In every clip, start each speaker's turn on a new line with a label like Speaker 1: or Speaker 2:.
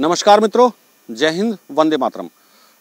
Speaker 1: नमस्कार मित्रों, जय हिंद, वंदे मातरम।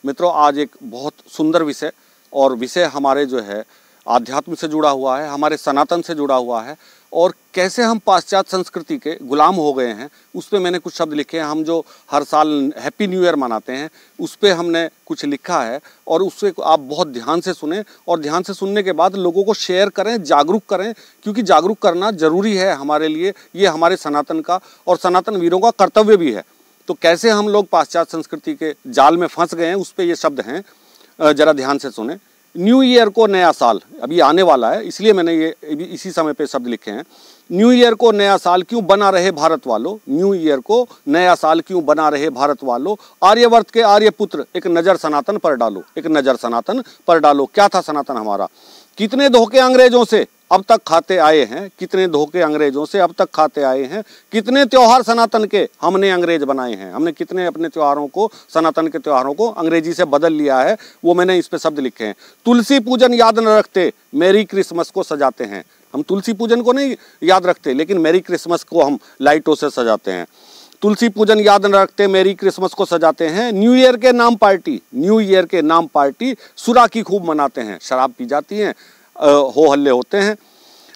Speaker 1: मित्रों, आज एक बहुत सुंदर विषय और विषय हमारे जो है आध्यात्म से जुड़ा हुआ है, हमारे सनातन से जुड़ा हुआ है और कैसे हम पाश्चात्य संस्कृति के गुलाम हो गए हैं उस पर मैंने कुछ शब्द लिखे हैं। हम जो हर साल हैप्पी न्यू ईयर मनाते हैं उस पर हमने कुछ लिखा है और उससे आप बहुत ध्यान से सुने और ध्यान से सुनने के बाद लोगों को शेयर करें, जागरूक करें, क्योंकि जागरूक करना जरूरी है हमारे लिए। ये हमारे सनातन का और सनातन वीरों का कर्तव्य भी है। तो कैसे हम लोग पाश्चात्य संस्कृति के जाल में फंस गए हैं उस पर ये शब्द हैं, जरा ध्यान से सुने। न्यू ईयर को नया साल अभी आने वाला है, इसलिए मैंने ये इसी समय पे शब्द लिखे हैं। न्यू ईयर को नया साल क्यों बना रहे भारत वालों, न्यू ईयर को नया साल क्यों बना रहे भारत वालों, आर्यवर्त के आर्यपुत्र एक नज़र सनातन पर डालो, एक नज़र सनातन पर डालो। क्या था सनातन हमारा? कितने धोखे अंग्रेजों से अब तक खाते आए हैं, कितने धोखे अंग्रेजों से अब तक खाते आए हैं, कितने त्योहार सनातन के हमने अंग्रेज बनाए हैं, हमने कितने अपने त्योहारों को, सनातन के त्योहारों को अंग्रेजी से बदल लिया है, वो मैंने इस पे शब्द लिखे हैं। तुलसी पूजन याद न रखते, मैरी क्रिसमस को सजाते हैं। हम तुलसी पूजन को नहीं याद रखते, लेकिन मैरी क्रिसमस को हम लाइटों से सजाते हैं। तुलसी पूजन याद न रखते, मैरी क्रिसमस को सजाते हैं। न्यू ईयर के नाम पार्टी, न्यू ईयर के नाम पार्टी सुरा की खूब मनाते हैं, शराब पी जाती हैं, हो हल्ले होते हैं।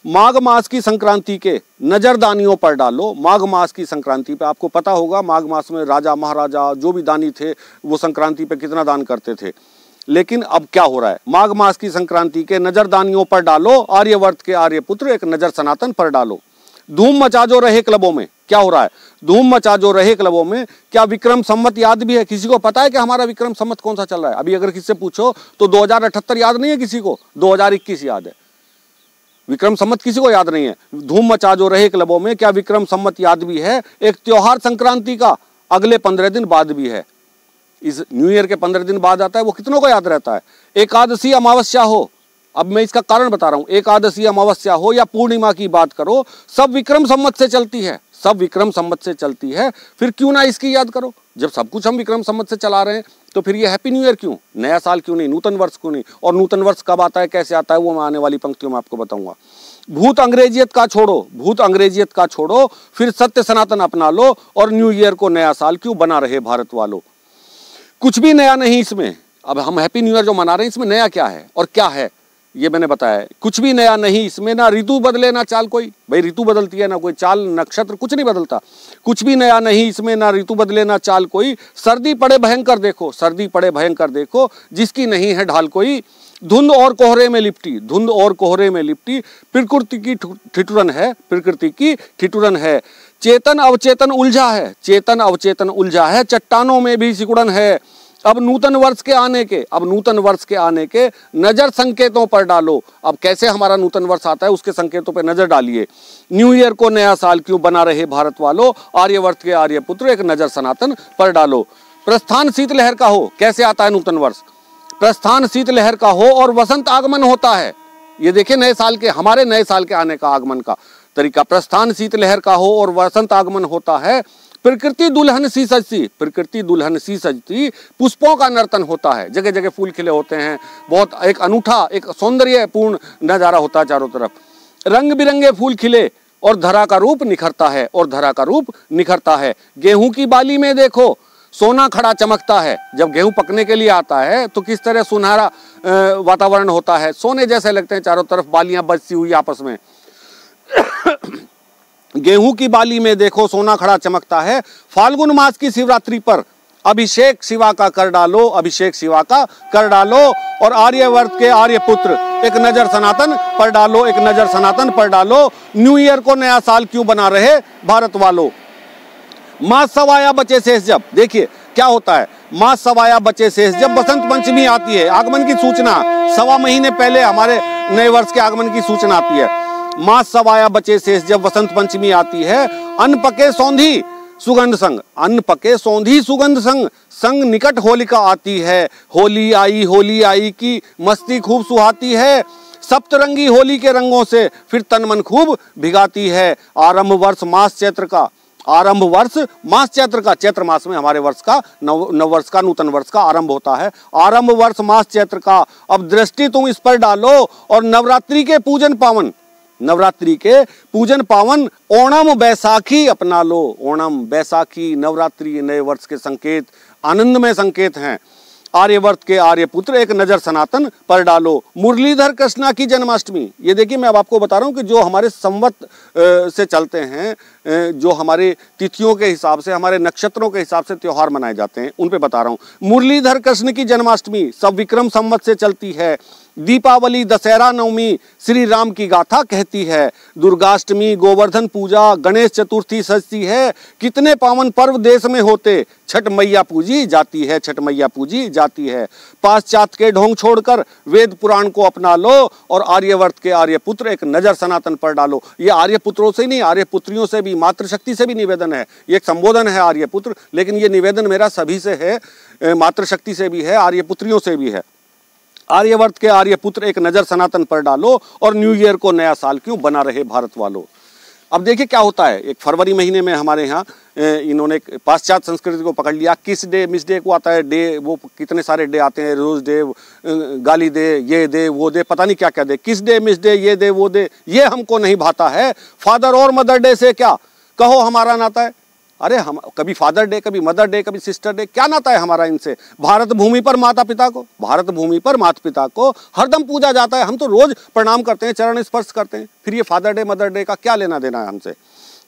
Speaker 1: माघ मास की संक्रांति के नजरदानियों पर डालो। माघ मास की संक्रांति पे आपको पता होगा, माघ मास में राजा महाराजा जो भी दानी थे वो संक्रांति पे कितना दान करते थे। लेकिन अब क्या हो रहा है? माघ मास की संक्रांति के नजरदानियों पर डालो, आर्यवर्त के आर्यपुत्र एक नजर सनातन पर डालो। धूम मचा जो रहे क्लबों में, क्या हो रहा है? धूम मचा जो रहे क्लबों में। क्या विक्रम संवत याद भी है? किसी को पता है कि हमारा विक्रम संवत कौन सा चल रहा है? अभी अगर किसी से पूछो तो 2078 याद नहीं है किसी को, 2021 याद है। विक्रम संवत किसी को याद नहीं है। धूम मचा जो रहे क्लबों में, क्या विक्रम संवत याद भी है? एक त्योहार संक्रांति का अगले 15 दिन बाद भी है। इस न्यू ईयर के 15 दिन बाद आता है, वो कितनों को याद रहता है? एकादशी अमावस्या हो, अब मैं इसका कारण बता रहा हूं, एकादशी अमावस्या हो या पूर्णिमा की बात करो, सब विक्रम संवत से चलती है, सब विक्रम संवत से चलती है। फिर क्यों ना इसकी याद करो? जब सब कुछ हम विक्रम संवत से चला रहे हैं तो फिर ये हैप्पी न्यू ईयर क्यों, नया साल क्यों नहीं, नूतन वर्ष क्यों नहीं? और नूतन वर्ष कब आता है, कैसे आता है, वो मैं आने वाली पंक्तियों में आपको बताऊंगा। भूत अंग्रेजियत का छोड़ो, भूत अंग्रेजियत का छोड़ो, फिर सत्य सनातन अपना लो और न्यू ईयर को नया साल क्यों बना रहे भारत वालों। कुछ भी नया नहीं इसमें। अब हम हैप्पी न्यू ईयर जो मना रहे हैं इसमें नया क्या है और क्या है ये मैंने बताया है। कुछ भी नया नहीं इसमें, ना ऋतु बदले ना चाल कोई, भाई ऋतु बदलती है ना कोई चाल नक्षत्र, कुछ नहीं बदलता। कुछ भी नया नहीं इसमें, ना ऋतु बदले ना चाल कोई। सर्दी पड़े भयंकर देखो, सर्दी पड़े भयंकर देखो, जिसकी नहीं है ढाल कोई। धुंध और कोहरे में लिपटी, धुंध और कोहरे में लिपटी, प्रकृति की ठिठुरन है, प्रकृति की ठिठुरन है। चेतन अवचेतन उलझा है, चेतन अवचेतन उलझा है, चट्टानों में भी सिकुड़न है। अब नूतन वर्ष के आने के, अब नूतन वर्ष के आने के नजर संकेतों पर डालो। अब कैसे हमारा नूतन वर्ष आता है उसके संकेतों पर नजर डालिए। न्यू ईयर को नया साल क्यों बना रहे भारत वालों, आर्यवर्त के आर्यपुत्र एक नजर सनातन पर डालो। प्रस्थान शीतलहर का हो, कैसे आता है नूतन वर्ष? प्रस्थान शीतलहर का हो और वसंत आगमन होता है। ये देखिए नए साल के, हमारे नए साल के आने का आगमन का तरीका। प्रस्थान शीतलहर का हो और वसंत आगमन होता है। प्रकृति दुल्हन सी सजती, प्रकृति दुल्हन सी सजती, पुष्पों का नर्तन होता है, जगह जगह फूल खिले होते हैं, बहुत एक अनूठा एक सौंदर्यपूर्ण नजारा होता है चारों तरफ। रंग बिरंगे फूल खिले और धरा का रूप निखरता है, और धरा का रूप निखरता है। गेहूं की बाली में देखो सोना खड़ा चमकता है। जब गेहूं पकने के लिए आता है तो किस तरह सुनहरा वातावरण होता है, सोने जैसे लगते हैं चारों तरफ बालियां बजती हुई आपस में। गेहूं की बाली में देखो सोना खड़ा चमकता है। फाल्गुन मास की शिवरात्रि पर अभिषेक शिवा का कर डालो, अभिषेक शिवा का कर डालो और आर्यवर्त के आर्यपुत्र एक नजर सनातन पर डालो, एक नजर सनातन पर डालो। न्यू ईयर को नया साल क्यों बना रहे भारत वालों। मास सवाया बचे शेष जब, देखिए क्या होता है, मास सवाया बचे शेष जब बसंत पंचमी आती है, आगमन की सूचना, सवा महीने पहले हमारे नए वर्ष के आगमन की सूचना आती है। मास सवाया बचे शेष जब बसंत पंचमी आती है। अन्न पके सौंधी सुगंध संग, अन्न पके सौंधी सुगंध संग, संग निकट होलिका आती है। होली आई की मस्ती खूब सुहाती है। सप्तरंगी होली के रंगों से फिर तन मन खूब भिगाती है। आरंभ वर्ष मास चैत्र का, आरंभ वर्ष मास चैत्र का, चैत्र मास में हमारे वर्ष का नव वर्ष का, नूतन वर्ष का आरंभ होता है। आरंभ वर्ष मास चैत्र का, अब दृष्टि तुम इस पर डालो और नवरात्रि के पूजन पावन, नवरात्रि के पूजन पावन ओणम बैसाखी अपना लो। ओणम, बैसाखी, नवरात्रि नए वर्ष के संकेत, आनंदमय संकेत हैं। आर्यवर्त के आर्यपुत्र एक नजर सनातन पर डालो। मुरलीधर कृष्णा की जन्माष्टमी। ये देखिए, मैं अब आपको बता रहा हूं कि जो हमारे संवत से चलते हैं, जो हमारे तिथियों के हिसाब से, हमारे नक्षत्रों के हिसाब से त्योहार मनाए जाते हैं, उन पे बता रहा हूं। मुरलीधर कृष्ण की जन्माष्टमी सब विक्रम संवत से चलती है। दीपावली, दशहरा, नवमी श्री राम की गाथा कहती है। दुर्गाष्टमी, गोवर्धन पूजा, गणेश चतुर्थी सजती है। कितने पावन पर्व देश में होते, छठ मैया पूजी जाती है, छठ मैया पूजी जाती है। पाश्चात्य के ढोंग छोड़कर वेद पुराण को अपना लो और आर्यवर्त के आर्यपुत्र एक नजर सनातन पर डालो। ये आर्यपुत्रों से ही नहीं, आर्यपुत्रियों से भी, मातृशक्ति से भी निवेदन है। ये एक संबोधन है आर्यपुत्र, लेकिन ये निवेदन मेरा सभी से है, मातृशक्ति से भी है, आर्यपुत्रियों से भी है। आर्यवर्त के आर्यपुत्र एक नजर सनातन पर डालो और न्यू ईयर को नया साल क्यों बना रहे भारत वालों। अब देखिए क्या होता है, एक फरवरी महीने में हमारे यहाँ इन्होंने पाश्चात्य संस्कृति को पकड़ लिया। किस डे, मिस डे को आता है डे, वो कितने सारे डे आते हैं, रोज डे, गाली दे, ये दे, वो दे, पता नहीं क्या क्या दे, किस डे, मिस डे, ये दे, वो दे, ये हमको नहीं भाता है। फादर और मदर डे से क्या कहो हमारा नाता है। अरे हम कभी फादर डे, कभी मदर डे, कभी सिस्टर डे, क्या नाता है हमारा इनसे। भारत भूमि पर माता पिता को, भारत भूमि पर माता पिता को हरदम पूजा जाता है। हम तो रोज प्रणाम करते हैं, चरण स्पर्श करते हैं, फिर ये फादर डे, मदर डे का क्या लेना देना है हमसे।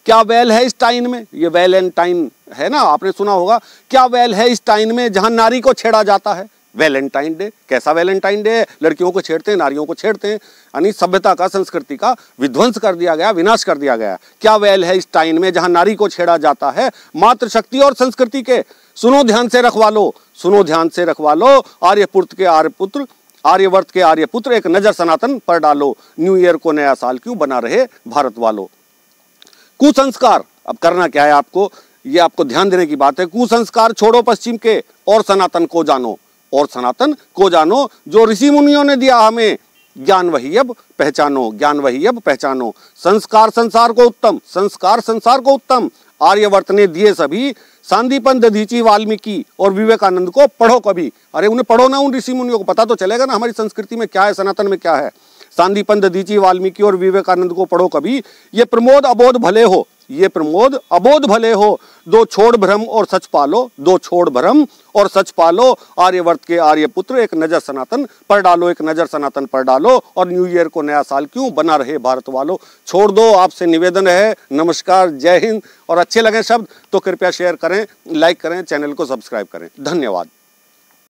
Speaker 1: क्या वेल है इस टाइन में, ये वैलेंटाइन है ना, आपने सुना होगा। क्या वेल है इस टाइन में जहां नारी को छेड़ा जाता है। वैलेंटाइन डे, कैसा वैलेंटाइन डे है, लड़कियों को छेड़ते हैं, नारियों को छेड़ते हैं, यानी सभ्यता का, संस्कृति का विध्वंस कर दिया गया, विनाश कर दिया गया। क्या वेल है इस टाइन में जहां नारी को छेड़ा जाता है। मातृशक्ति और संस्कृति के सुनो ध्यान से रखवा लो, सुनो ध्यान से रखवा लो। आर्यपुत्र के आर्यपुत्र, आर्यवर्त के आर्यपुत्र एक नजर सनातन पर डालो। न्यू ईयर को नया साल क्यों बना रहे भारत वालों। कुसंस्कार, अब करना क्या है आपको, ये आपको ध्यान देने की बात है। कुसंस्कार छोड़ो पश्चिम के और सनातन को जानो, और सनातन को जानो जो ऋषि मुनियों ने दिया हमें। ज्ञान वही अब पहचानो, ज्ञान वही अब पहचानो। संस्कार संसार को उत्तम, संस्कार संसार को उत्तम आर्यवर्त ने दिए सभी। सांदीपन, दधीची, वाल्मीकि और विवेकानंद को पढ़ो कभी। अरे उन्हें पढ़ो ना, उन ऋषि मुनियों को, पता तो चलेगा ना हमारी संस्कृति में क्या है, सनातन में क्या है। सांदीपन, दधीची, वाल्मीकि और विवेकानंद को पढ़ो कभी। ये प्रमोद अबोध भले हो, ये प्रमोद अबोध भले हो। दो छोड़ भ्रम और सच पालो, दो छोड़ भ्रम और सच पालो। आर्यवर्त के आर्यपुत्र एक नजर सनातन पर डालो, एक नजर सनातन पर डालो और न्यू ईयर को नया साल क्यों बना रहे भारत वालों। छोड़ दो, आपसे निवेदन है। नमस्कार, जय हिंद। और अच्छे लगे शब्द तो कृपया शेयर करें, लाइक करें, चैनल को सब्सक्राइब करें। धन्यवाद।